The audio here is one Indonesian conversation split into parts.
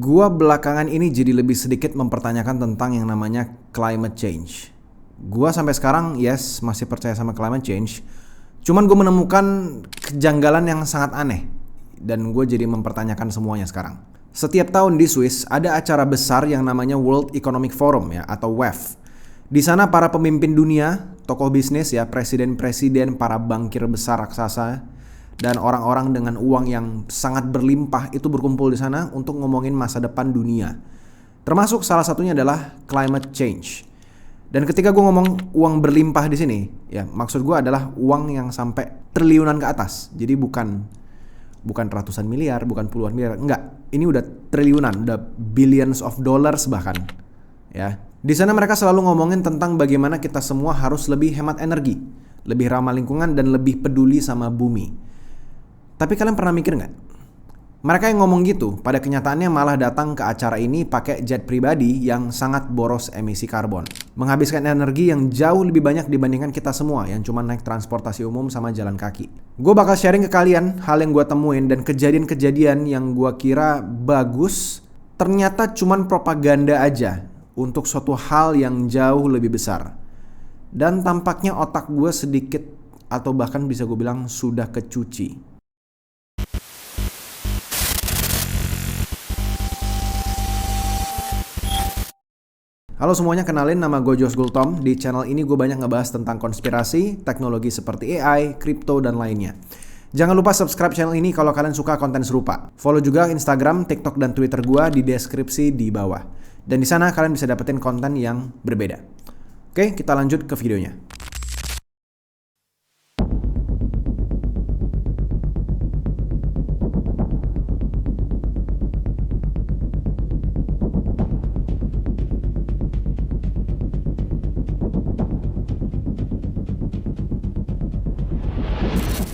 Gua belakangan ini jadi lebih sedikit mempertanyakan tentang yang namanya climate change. Gua sampai sekarang masih percaya sama climate change. Cuman gue menemukan kejanggalan yang sangat aneh dan gue jadi mempertanyakan semuanya sekarang. Setiap tahun di Swiss ada acara besar yang namanya World Economic Forum atau WEF. Di sana para pemimpin dunia, tokoh bisnis presiden-presiden, para bankir besar raksasa dan orang-orang dengan uang yang sangat berlimpah itu berkumpul di sana untuk ngomongin masa depan dunia. Termasuk salah satunya adalah climate change. Dan ketika gue ngomong uang berlimpah di sini, maksud gue adalah uang yang sampai triliunan ke atas. Jadi bukan ratusan miliar, bukan puluhan miliar, enggak. Ini udah triliunan, udah billions of dollars bahkan. Di sana mereka selalu ngomongin tentang bagaimana kita semua harus lebih hemat energi, lebih ramah lingkungan dan lebih peduli sama bumi. Tapi kalian pernah mikir nggak? Mereka yang ngomong gitu, pada kenyataannya malah datang ke acara ini pakai jet pribadi yang sangat boros emisi karbon. Menghabiskan energi yang jauh lebih banyak dibandingkan kita semua yang cuma naik transportasi umum sama jalan kaki. Gue bakal sharing ke kalian hal yang gue temuin dan kejadian-kejadian yang gue kira bagus, ternyata cuma propaganda aja untuk suatu hal yang jauh lebih besar. Dan tampaknya otak gue sedikit atau bahkan bisa gue bilang sudah kecuci. Halo semuanya, kenalin nama gue Josh Gultom. Di channel ini gue banyak ngebahas tentang konspirasi, teknologi seperti AI, kripto, dan lainnya. Jangan lupa subscribe channel ini kalau kalian suka konten serupa. Follow juga Instagram, TikTok, dan Twitter gue di deskripsi di bawah. Dan di sana kalian bisa dapetin konten yang berbeda. Oke, kita lanjut ke videonya.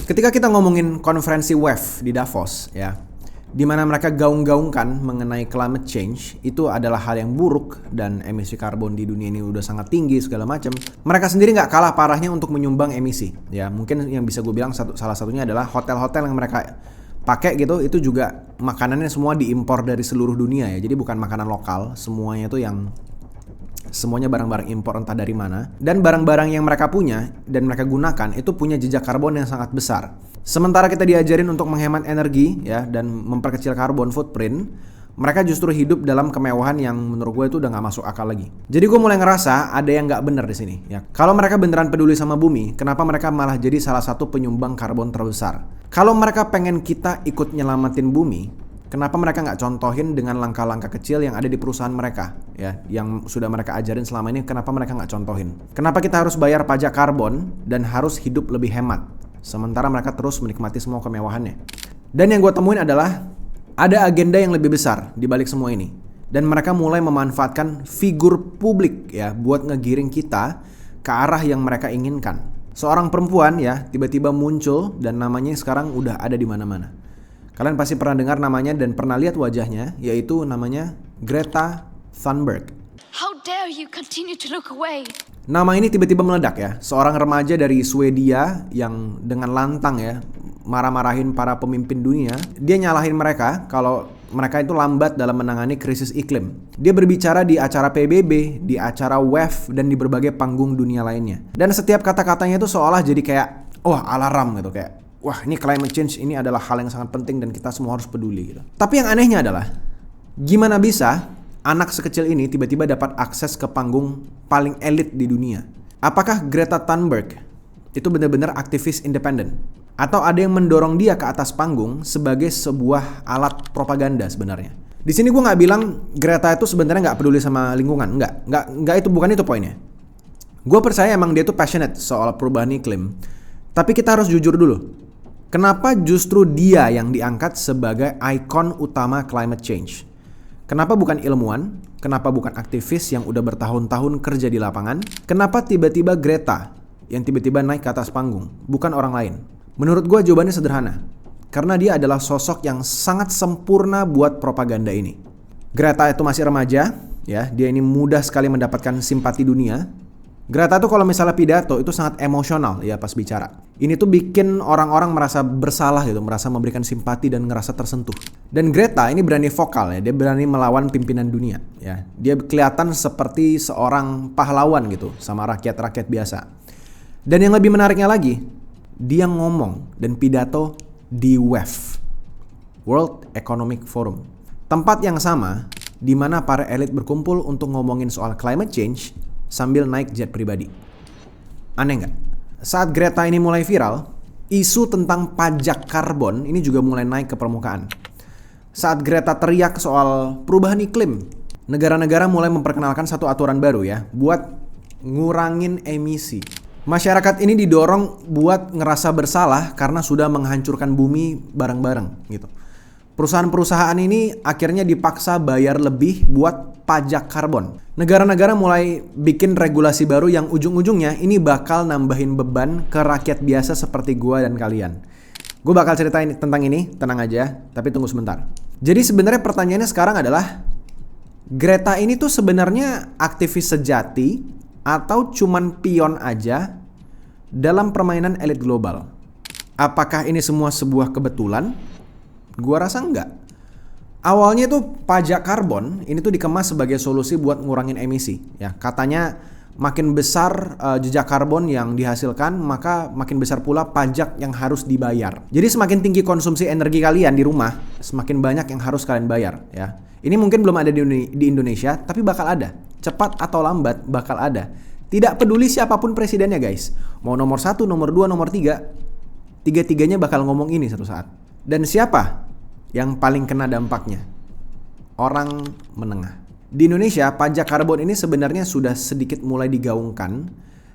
Ketika kita ngomongin konferensi WEF di Davos, di mana mereka gaung-gaungkan mengenai climate change, itu adalah hal yang buruk dan emisi karbon di dunia ini udah sangat tinggi segala macam. Mereka sendiri nggak kalah parahnya untuk menyumbang emisi. Mungkin yang bisa gue bilang salah satunya adalah hotel-hotel yang mereka pakai gitu, itu juga makanannya semua diimpor dari seluruh dunia Jadi bukan makanan lokal, semuanya barang-barang impor entah dari mana. Dan barang-barang yang mereka punya dan mereka gunakan itu punya jejak karbon yang sangat besar. Sementara kita diajarin untuk menghemat energi dan memperkecil karbon footprint, mereka justru hidup dalam kemewahan yang menurut gue itu udah gak masuk akal lagi. Jadi gue mulai ngerasa ada yang gak bener di sini. Kalau mereka beneran peduli sama bumi, kenapa mereka malah jadi salah satu penyumbang karbon terbesar? Kalau mereka pengen kita ikut nyelamatin bumi, kenapa mereka nggak contohin dengan langkah-langkah kecil yang ada di perusahaan mereka, yang sudah mereka ajarin selama ini? Kenapa mereka nggak contohin? Kenapa kita harus bayar pajak karbon dan harus hidup lebih hemat, sementara mereka terus menikmati semua kemewahannya? Dan yang gue temuin adalah ada agenda yang lebih besar di balik semua ini, dan mereka mulai memanfaatkan figur publik buat ngegiring kita ke arah yang mereka inginkan. Seorang perempuan tiba-tiba muncul dan namanya sekarang udah ada di mana-mana. Kalian pasti pernah dengar namanya dan pernah lihat wajahnya, yaitu namanya Greta Thunberg. How dare you continue to look away? Nama ini tiba-tiba meledak Seorang remaja dari Swedia yang dengan lantang marah-marahin para pemimpin dunia. Dia nyalahin mereka kalau mereka itu lambat dalam menangani krisis iklim. Dia berbicara di acara PBB, di acara WEF, dan di berbagai panggung dunia lainnya. Dan setiap kata-katanya itu seolah jadi kayak alarm gitu, kayak wah, ini climate change ini adalah hal yang sangat penting dan kita semua harus peduli gitu. Tapi yang anehnya adalah gimana bisa anak sekecil ini tiba-tiba dapat akses ke panggung paling elit di dunia? Apakah Greta Thunberg itu benar-benar aktivis independen? Atau ada yang mendorong dia ke atas panggung sebagai sebuah alat propaganda sebenarnya? Di sini gue nggak bilang Greta itu sebenarnya nggak peduli sama lingkungan, nggak itu, bukan itu poinnya. Gue percaya emang dia tuh passionate soal perubahan iklim. Tapi kita harus jujur dulu. Kenapa justru dia yang diangkat sebagai ikon utama climate change? Kenapa bukan ilmuwan? Kenapa bukan aktivis yang udah bertahun-tahun kerja di lapangan? Kenapa tiba-tiba Greta yang tiba-tiba naik ke atas panggung, bukan orang lain? Menurut gue jawabannya sederhana. Karena dia adalah sosok yang sangat sempurna buat propaganda ini. Greta itu masih remaja, dia ini mudah sekali mendapatkan simpati dunia. Greta tuh kalau misalnya pidato itu sangat emosional ya pas bicara. Ini tuh bikin orang-orang merasa bersalah gitu, merasa memberikan simpati dan ngerasa tersentuh. Dan Greta ini berani vokal ya, dia berani melawan pimpinan dunia ya. Dia kelihatan seperti seorang pahlawan gitu sama rakyat-rakyat biasa. Dan yang lebih menariknya lagi, dia ngomong dan pidato di WEF, World Economic Forum. Tempat yang sama di mana para elit berkumpul untuk ngomongin soal climate change sambil naik jet pribadi. Aneh nggak? Saat Greta ini mulai viral, isu tentang pajak karbon ini juga mulai naik ke permukaan. Saat Greta teriak soal perubahan iklim, negara-negara mulai memperkenalkan satu aturan baru ya, buat ngurangin emisi. Masyarakat ini didorong buat ngerasa bersalah karena sudah menghancurkan bumi bareng-bareng gitu. Perusahaan-perusahaan ini akhirnya dipaksa bayar lebih buat pajak karbon. Negara-negara mulai bikin regulasi baru yang ujung-ujungnya ini bakal nambahin beban ke rakyat biasa seperti gua dan kalian. Gue bakal ceritain tentang ini, tenang aja, tapi tunggu sebentar. Jadi sebenarnya pertanyaannya sekarang adalah, Greta ini tuh sebenarnya aktivis sejati atau cuman pion aja dalam permainan elit global? Apakah ini semua sebuah kebetulan? Gua rasa enggak. Awalnya tuh pajak karbon ini tuh dikemas sebagai solusi buat ngurangin emisi. Ya, katanya makin besar jejak karbon yang dihasilkan, maka makin besar pula pajak yang harus dibayar. Jadi semakin tinggi konsumsi energi kalian di rumah, semakin banyak yang harus kalian bayar. Ya, ini mungkin belum ada di Indonesia, tapi bakal ada. Cepat atau lambat bakal ada. Tidak peduli siapapun presidennya guys. Mau nomor 1, nomor 2, nomor 3, tiga-tiganya bakal ngomong ini satu saat. Dan siapa yang paling kena dampaknya? Orang menengah. Di Indonesia, pajak karbon ini sebenarnya sudah sedikit mulai digaungkan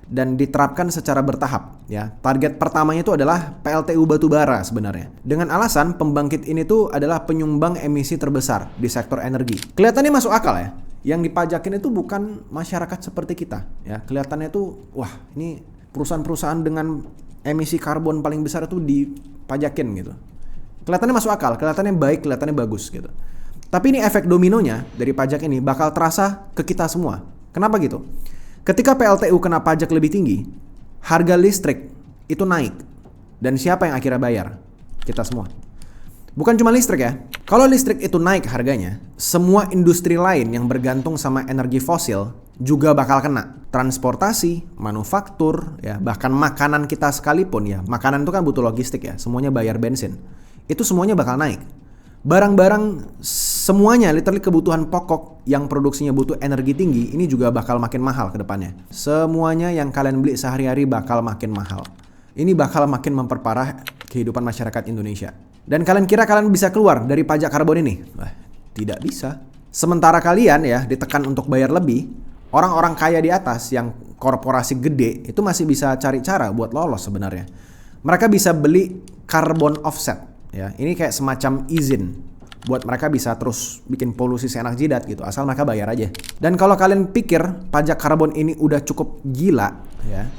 dan diterapkan secara bertahap ya. Target pertamanya itu adalah PLTU batubara sebenarnya. Dengan alasan pembangkit ini tuh adalah penyumbang emisi terbesar di sektor energi. Kelihatannya masuk akal ya. Yang dipajakin itu bukan masyarakat seperti kita ya. Kelihatannya tuh wah, ini perusahaan-perusahaan dengan emisi karbon paling besar itu dipajakin gitu. Kelihatannya masuk akal, kelihatannya baik, kelihatannya bagus gitu. Tapi ini efek dominonya dari pajak ini bakal terasa ke kita semua. Kenapa gitu? Ketika PLTU kena pajak lebih tinggi, harga listrik itu naik. Dan siapa yang akhirnya bayar? Kita semua. Bukan cuma listrik ya. Kalau listrik itu naik harganya, semua industri lain yang bergantung sama energi fosil juga bakal kena. Transportasi, manufaktur, ya bahkan makanan kita sekalipun ya. Makanan itu kan butuh logistik ya, semuanya bayar bensin. Itu semuanya bakal naik. Barang-barang semuanya, literally kebutuhan pokok yang produksinya butuh energi tinggi, ini juga bakal makin mahal ke depannya. Semuanya yang kalian beli sehari-hari bakal makin mahal. Ini bakal makin memperparah kehidupan masyarakat Indonesia. Dan kalian kira kalian bisa keluar dari pajak karbon ini? Tidak bisa. Sementara kalian ya ditekan untuk bayar lebih, orang-orang kaya di atas yang korporasi gede itu masih bisa cari cara buat lolos sebenarnya. Mereka bisa beli carbon offset. Ya, ini kayak semacam izin buat mereka bisa terus bikin polusi seenak jidat gitu, asal mereka bayar aja. Dan kalau kalian pikir pajak karbon ini udah cukup gila ya,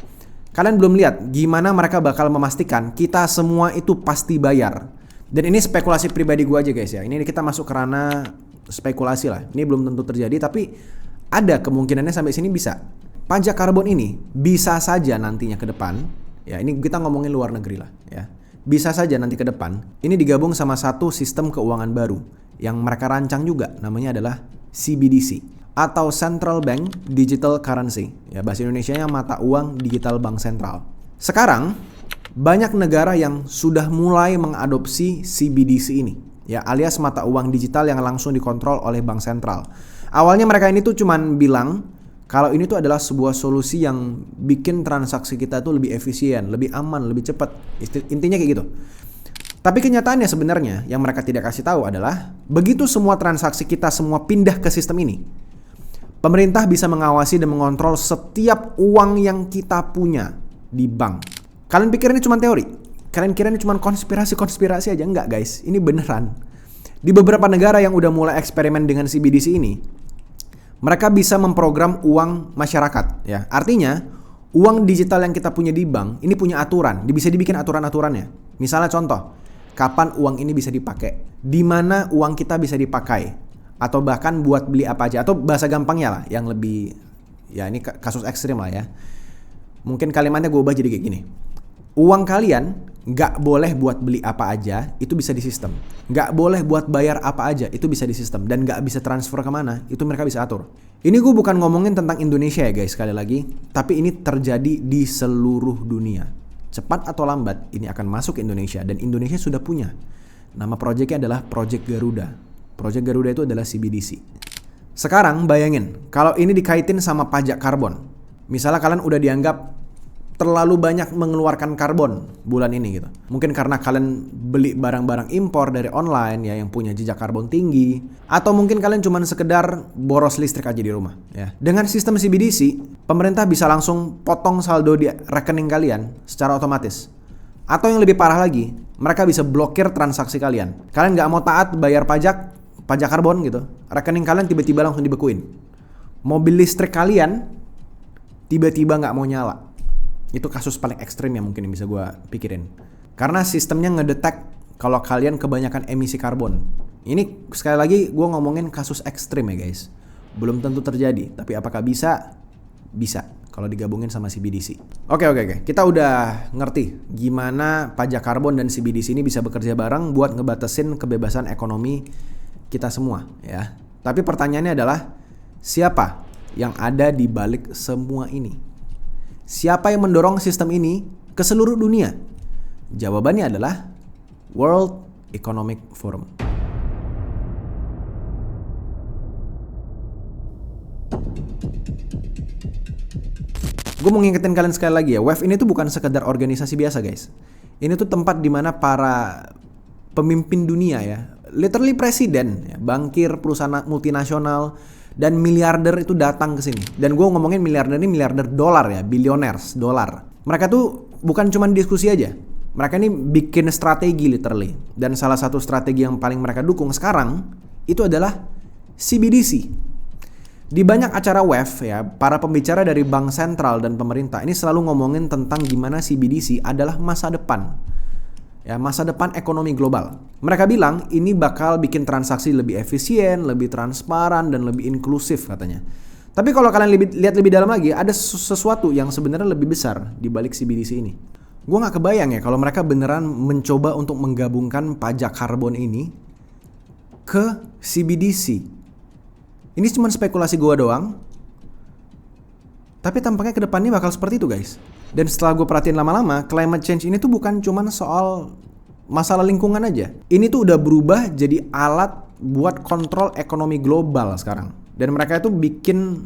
kalian belum lihat gimana mereka bakal memastikan kita semua itu pasti bayar. Dan ini spekulasi pribadi gue aja guys ya. Ini kita masuk ke ranah spekulasi lah. Ini belum tentu terjadi, tapi ada kemungkinannya sampai sini bisa. Pajak karbon ini bisa saja nantinya ke depan, ya ini kita ngomongin luar negeri lah ya. Bisa saja nanti ke depan ini digabung sama satu sistem keuangan baru yang mereka rancang juga, namanya adalah CBDC atau Central Bank Digital Currency. Ya bahasa Indonesianya mata uang digital bank sentral. Sekarang banyak negara yang sudah mulai mengadopsi CBDC ini, ya alias mata uang digital yang langsung dikontrol oleh bank sentral. Awalnya mereka ini tuh cuman bilang kalau ini tuh adalah sebuah solusi yang bikin transaksi kita tuh lebih efisien, lebih aman, lebih cepat. Intinya kayak gitu. Tapi kenyataannya sebenarnya yang mereka tidak kasih tahu adalah begitu semua transaksi kita semua pindah ke sistem ini, pemerintah bisa mengawasi dan mengontrol setiap uang yang kita punya di bank. Kalian pikir ini cuma teori? Kalian kira ini cuma konspirasi aja? Enggak guys, ini beneran. Di beberapa negara yang udah mulai eksperimen dengan CBDC ini, mereka bisa memprogram uang masyarakat ya. Artinya, uang digital yang kita punya di bank ini punya aturan, bisa dibikin aturan-aturannya. Misalnya contoh, kapan uang ini bisa dipakai, di mana uang kita bisa dipakai, atau bahkan buat beli apa aja, atau bahasa gampangnya lah yang lebih Ya ini kasus ekstrim lah ya. Mungkin kalimatnya gue ubah jadi kayak gini. Uang kalian nggak boleh buat beli apa aja, itu bisa di sistem. Nggak boleh buat bayar apa aja, itu bisa di sistem. Dan nggak bisa transfer kemana, itu mereka bisa atur. Ini gue bukan ngomongin tentang Indonesia ya guys, sekali lagi. Tapi ini terjadi di seluruh dunia. Cepat atau lambat, ini akan masuk ke Indonesia. Dan Indonesia sudah punya. Nama proyeknya adalah Project Garuda. Project Garuda itu adalah CBDC. Sekarang bayangin, kalau ini dikaitin sama pajak karbon. Misalnya kalian udah dianggap terlalu banyak mengeluarkan karbon bulan ini gitu. Mungkin karena kalian beli barang-barang impor dari online ya yang punya jejak karbon tinggi, atau mungkin kalian cuma sekedar boros listrik aja di rumah ya. Dengan sistem CBDC, pemerintah bisa langsung potong saldo di rekening kalian secara otomatis. Atau yang lebih parah lagi, mereka bisa blokir transaksi kalian. Kalian nggak mau taat bayar pajak karbon gitu, rekening kalian tiba-tiba langsung dibekuin. Mobil listrik kalian tiba-tiba nggak mau nyala. Itu kasus paling ekstrim yang mungkin bisa gue pikirin. Karena sistemnya ngedetek kalau kalian kebanyakan emisi karbon. Ini sekali lagi gue ngomongin kasus ekstrim ya guys. Belum tentu terjadi, tapi apakah bisa? Bisa kalau digabungin sama CBDC. Oke. Kita udah ngerti gimana pajak karbon dan CBDC ini bisa bekerja bareng buat ngebatasin kebebasan ekonomi kita semua ya. Tapi pertanyaannya adalah siapa yang ada di balik semua ini? Siapa yang mendorong sistem ini ke seluruh dunia? Jawabannya adalah World Economic Forum. Gue mau ngingetin kalian sekali lagi ya, WEF ini tuh bukan sekedar organisasi biasa guys. Ini tuh tempat dimana para pemimpin dunia ya, literally presiden, ya, bankir, perusahaan multinasional, dan miliarder itu datang ke sini. Dan gue ngomongin miliarder ini miliarder dolar ya, billionaires dolar. Mereka tuh bukan cuma diskusi aja. Mereka ini bikin strategi literally. Dan salah satu strategi yang paling mereka dukung sekarang itu adalah CBDC. Di banyak acara WEF ya, para pembicara dari bank sentral dan pemerintah ini selalu ngomongin tentang gimana CBDC adalah masa depan. Ya, masa depan ekonomi global. Mereka bilang ini bakal bikin transaksi lebih efisien, lebih transparan, dan lebih inklusif katanya. Tapi kalau kalian lihat lebih dalam lagi, ada sesuatu yang sebenarnya lebih besar di balik CBDC ini. Gue gak kebayang ya kalau mereka beneran mencoba untuk menggabungkan pajak karbon ini ke CBDC. Ini cuma spekulasi gue doang. Tapi tampaknya ke depannya bakal seperti itu guys. Dan setelah gue perhatiin lama-lama, climate change ini tuh bukan cuman soal masalah lingkungan aja. Ini tuh udah berubah jadi alat buat kontrol ekonomi global sekarang. Dan mereka itu bikin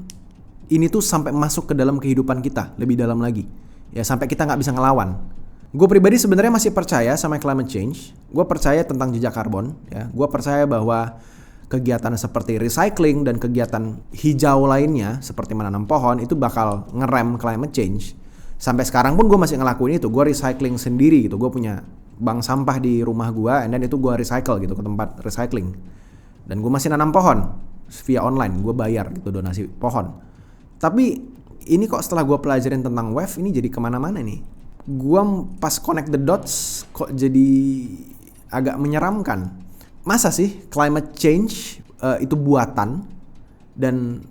ini tuh sampai masuk ke dalam kehidupan kita lebih dalam lagi. Ya sampai kita nggak bisa ngelawan. Gue pribadi sebenarnya masih percaya sama climate change. Gue percaya tentang jejak karbon. Ya, gue percaya bahwa kegiatan seperti recycling dan kegiatan hijau lainnya seperti menanam pohon itu bakal ngerem climate change. Sampai sekarang pun gue masih ngelakuin itu. Gue recycling sendiri gitu. Gue punya bank sampah di rumah gue, and then itu gue recycle gitu ke tempat recycling. Dan gue masih nanam pohon via online. Gue bayar gitu donasi pohon. Tapi ini kok setelah gue pelajarin tentang WEF ini jadi kemana-mana nih. Gue pas connect the dots kok jadi agak menyeramkan. Masa sih climate change itu buatan dan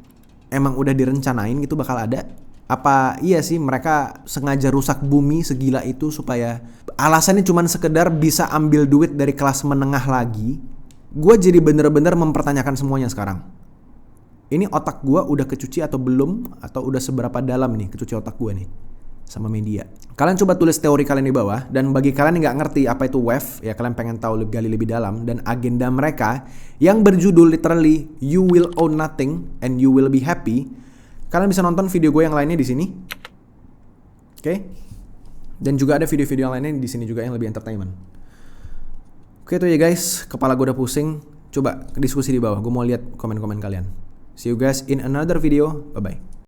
emang udah direncanain gitu bakal ada? Apa iya sih mereka sengaja rusak bumi segila itu supaya alasannya cuma sekedar bisa ambil duit dari kelas menengah lagi? Gue jadi bener-bener mempertanyakan semuanya sekarang. Ini otak gue udah kecuci atau belum? Atau udah seberapa dalam nih kecuci otak gue nih sama media? Kalian coba tulis teori kalian di bawah. Dan bagi kalian yang gak ngerti apa itu WEF, ya kalian pengen tahu gali lebih dalam, dan agenda mereka yang berjudul literally You Will Own Nothing and You Will Be Happy, kalian bisa nonton video gue yang lainnya di sini. Oke? Dan juga ada video-video yang lainnya di sini juga yang lebih entertainment. Oke itu ya guys, kepala gue udah pusing. Coba diskusi di bawah, gue mau lihat komen-komen kalian. See you guys in another video. Bye-bye.